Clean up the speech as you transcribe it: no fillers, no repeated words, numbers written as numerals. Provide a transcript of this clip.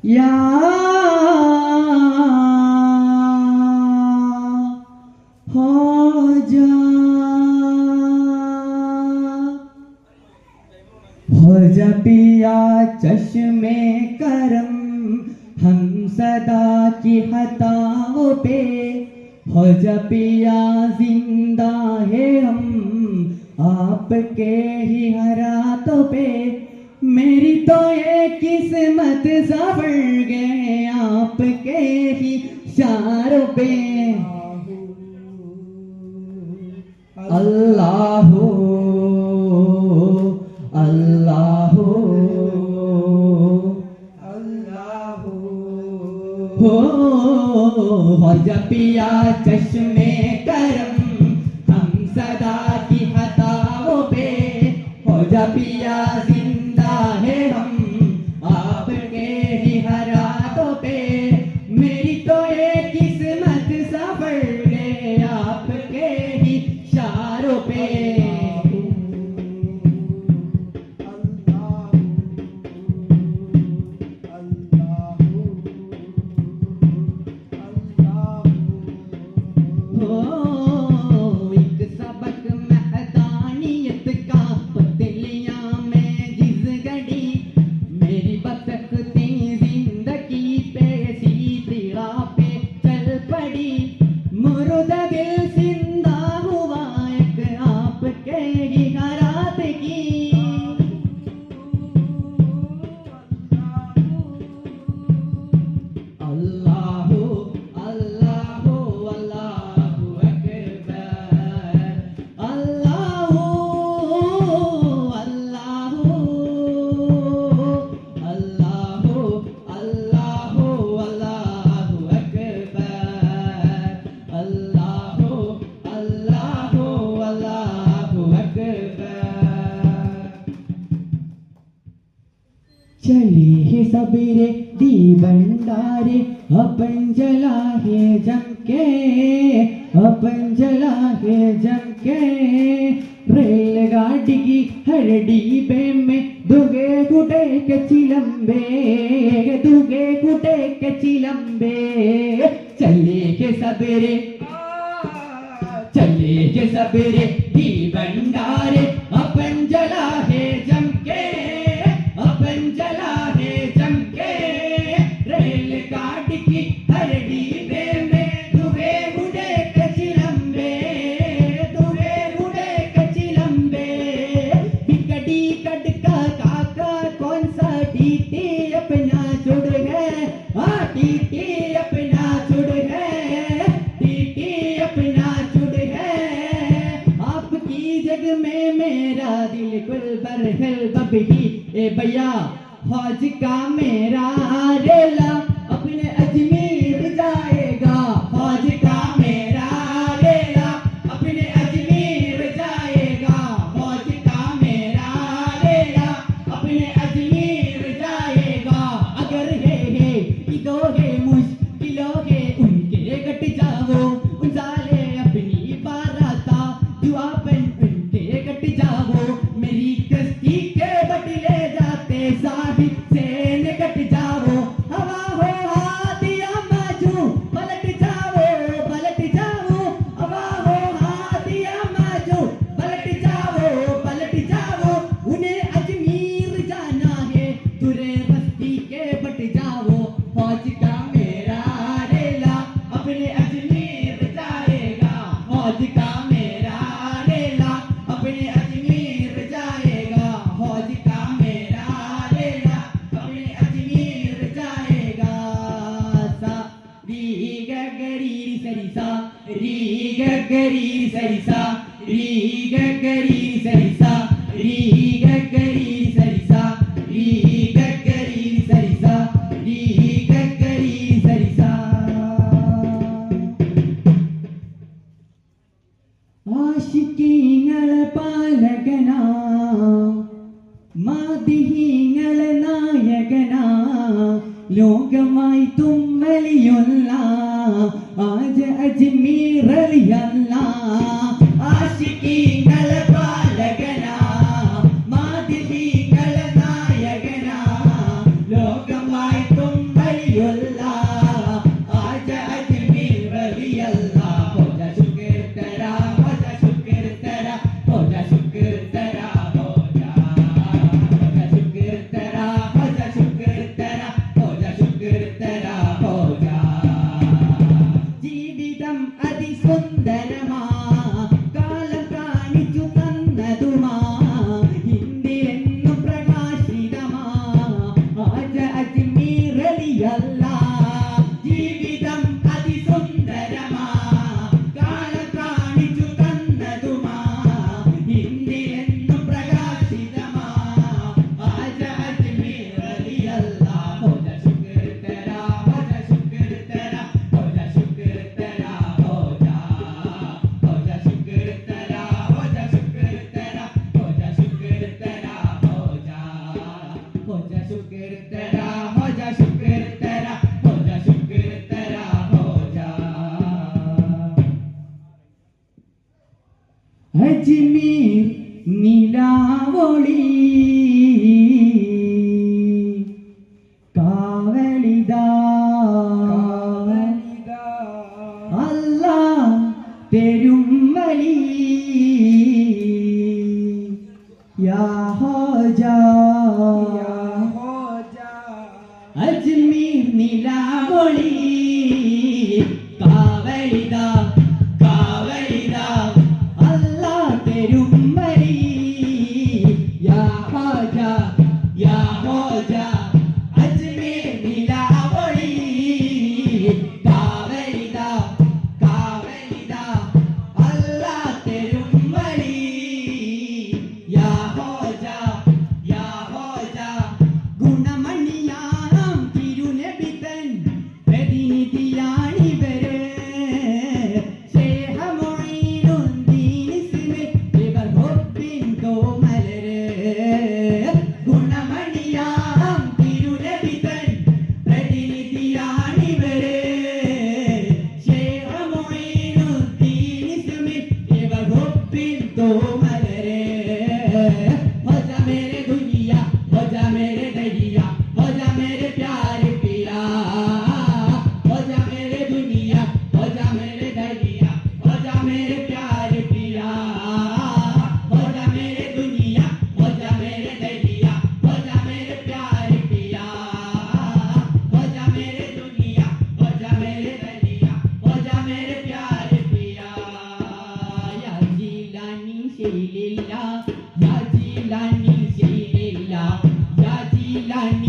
या हो जा पिया चश्मे करम हम सदा की हताओं पे हो जा पिया जिंदा है हम आपके ही हाथों पे मेरी तो ये किस्मत सवर गए आपके ही इशारों पे अल्लाह अल्लाह अल्लाह हो जा पिया चश्मे करम हम सदा की हताओं पे हो जा पिया जिंदा है हम आपके ही हाथों पे मेरी तो ये किस्मत सवर गए आपके ही इशारों पे चले है सबेरे दी भंडारे अपन जला है जमके अपन जला है जमके रेलगाड़ी की हर डिब्बे में दुगे गुटे के चिलम्बे दुगे गुटे के चिलम्बे चले के सबेरे दी भंडारे अपन जला है जमके अपन जला है जमके रेलगाड़ी की हर डिब्बे में दुगे गुटे के चिलम्बे दुगे गुटे के चिलम्बे टिकटी कटका काका कौन सा टीटी अपना जुड़ है टीटी अपना जुड़ है टीटी अपना जुड़ है आपकी जग में मेरा दिल कुल बरहल बबही ए भैया फौज का मेरा रेला अपने अजमेर जाएगा फौज का मेरा रेला अपने अजमेर जाएगा फौज का मेरा रेला अपने अजमेर जाएगा अगर है इगो है मुश्किलों है उनके कट जाओ उजाले अपनी बाराता जुआपन उनके कट जाओ मेरी कस्ती के बदले जाते साहिब से निकट जाओ हवा हो हाथिया माजू पलट जाओ हवा हो हाथिया माजू पलट जाओ उन्हें अजमेर जाना है तुरे बस्ती के बट जाओ फौज का मेरा रेला अपने अजमेर जाएगा फौज का मेरा रेला अपने अजमेर जाएगा फौज का मेरा रेला अपने अजमेर जाएगा सा री गगरी सरिसा री गगरी सरिसा री गगरी सरिसा री गगरी सरिसा री गगरी सरिसा री गगरी सरिसा ആശിക്കീങ്ങൾ പാലകനാ മാതിഹീങ്ങൾ നായകനാ ലോകമായി തുമ്മലിയൊല്ല ആജ അജ്മീർ അലിയല്ല ആശിക്കീങ്ങൾ പാലക തന്നതുമാ ഇന്ത്യയെന്നും പ്രകാശിതമാ ആജ അജ്മീർ അലിയല്ല ജീവിതം അതിസുന്ദരമാ കാലം കാണിച്ചു തന്നതുമാ ഇന്ത്യയെന്നും പ്രകാശിതമാ ആജ അജ്മീർ അലിയല്ല ഹോജ ശുക്ർ തെരാ ഹോജ ശുക്ർ തെരാ ഹോജ ശുക്ർ തെരാ ഹോജ ശുക്ർ തെരാ ഹോജ ശുക്ർ തെരാ ഹോജ ശുക്ർ തെരാ ഹോജ ശുക്ർ തെരാ ഹോജ ശുക്ർ തെരാ ഹോജ ശുക്ർ തെരാ ഹോജ അജ്മീർ നിലാവൊളി കാവലിദാ അല്ലാഹ് തരും വലി യാ ഹോജ അജ്മീർ നിലാവൊളി കാവലിദാ അല്ലാഹ് തരും വലി യാ ഹോജ അജ്മീർ നിലാവൊളി കാവലിദാ അല്ലാഹ് തരും വലി യാ ഹോജ ഗുണമണിയാം തിരുനബിതൻ പ്രതിനിധിയാണിവര് ശേഖമൊഴിനുദ്ദീനിസ്മി ഇവർ ഹൊപ്പിൻ കോമലര് ഗുണമണിയാം തിരുനബിതൻ പ്രതിനിധിയാണിവര് ശേഖമൊഴിനുദ്ദീനിസ്മി ഇവർ ഹൊപ്പിൻ കോമലര് होजा मेरे दुनिया होजा मेरे दरिया होजा मेरे प्यारे पिया होजा मेरे दुनिया होजा मेरे दरिया होजा मेरे प्यारे पिया होजा मेरे दुनिया होजा मेरे दरिया होजा मेरे प्यारे पिया होजा मेरे दुनिया होजा मेरे दरिया होजा मेरे प्यारे पिया या जीलानी शीलिल्ला या जीलानी शीलिल्ला या जीलानी